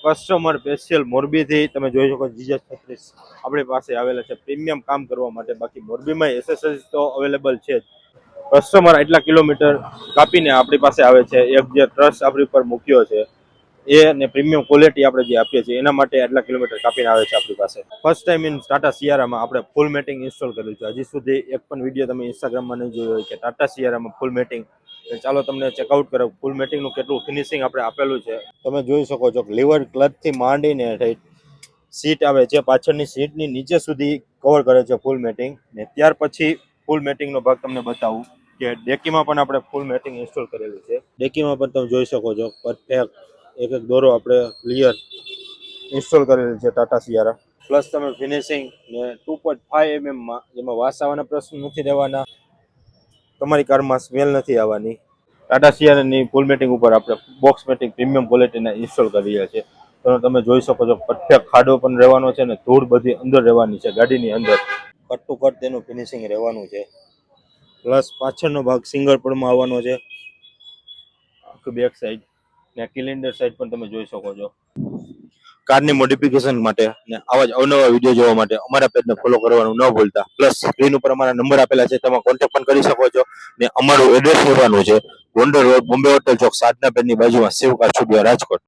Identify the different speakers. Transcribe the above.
Speaker 1: Customer special મોરબીથી તમે જોઈ શકો જીજસ 36 આપણી પાસે આવેલા છે પ્રીમિયમ કામ કરવા માટે. બાકી મોરબીમાં એસેસરીઝ તો અવેલેબલ છે જ. કસ્ટમર આટલા કિલોમીટર કાપીને આપણી પાસે આવે છે. એક જે ટ્રસ્ટ આપણી પર મૂક્યો છે એ અને પ્રીમિયમ ક્વોલિટી આપણે જે આપીએ છીએ એના માટે આટલા કિલોમીટર કાપીને આવે છે આપણી પાસે. ફર્સ્ટ ટાઈમ ઇન ટાટા સિયારામાં આપણે ફૂલ મેટિંગ ઇન્સ્ટોલ કર્યું છે. હજી સુધી એક પણ વિડીયો તમે ઇન્સ્ટાગ્રામમાં નહીં જોયો હોય કે ટાટા સિયારામાં ફૂલ મેટિંગ. ચાલો તમને ચેકઆઉટ કરો ફૂલ મેટિંગનું કેટલું ફિનિશિંગ આપણે આપેલું છે. તમે જોઈ શકો છો લીવર ક્લચથી માંડીને સીટ આવે છે, પાછળની સીટની નીચે સુધી કવર કરે છે ફૂલ મેટિંગ. ને ત્યાર પછી ફૂલ મેટિંગનો ભાગ તમને બતાવું કે ડેકીમાં પણ આપણે ફૂલ મેટિંગ ઇન્સ્ટોલ કરેલું છે. ડેકીમાં પણ તમે જોઈ શકો છો પરફેક્ટ એક એક દોરો આપણે ક્લિયર ઇન્સ્ટોલ કરેલી છે ટાટા સિયારા. પ્લસ તમે ફિનિશિંગ ને 2.5 mm જેમાં વાસ આવવાના પ્રશ્ન નથી રહેવાના, તમારી કારમાં સ્મેલ નથી આવવાની. ટાટા સિયારાની ફૂલ મેટિંગ ઉપર આપણે બોક્સ મેટિંગ પ્રીમિયમ ક્વોલિટીના ઇન્સ્ટોલ કરી રહ્યા છીએ. તો તમે જોઈ શકો છો પરફેક્ટ ખાડો પણ રહેવાનો છે ને ધૂળ બધી અંદર રહેવાની છે ગાડીની અંદર. કટ ટુ કટ તેનું ફિનિશિંગ રહેવાનું છે. પ્લસ પાછળનો ભાગ સિંગલ પડમાં આવવાનો છે આખું બેક સાઈડ ને કિલિન્ડર સાઈડ પણ તમે જોઈ શકો છો. કારની મોડિફિકેશન માટે ને આવા જ અવનવા વિડીયો જોવા માટે અમારા પેજને ફોલો કરવાનું ન ભૂલતા. પ્લસ સ્ક્રીન ઉપર અમારા નંબર આપેલા છે, તમે કોન્ટેક્ટ પણ કરી શકો છો. ને અમારું એડ્રેસ લેવાનું છે ગોંડલ રોડ, બોમ્બે હોટલ ચોક, સાધના પેનની બાજુમાં, શિવકાર સ્ટુડિયો, રાજકોટ.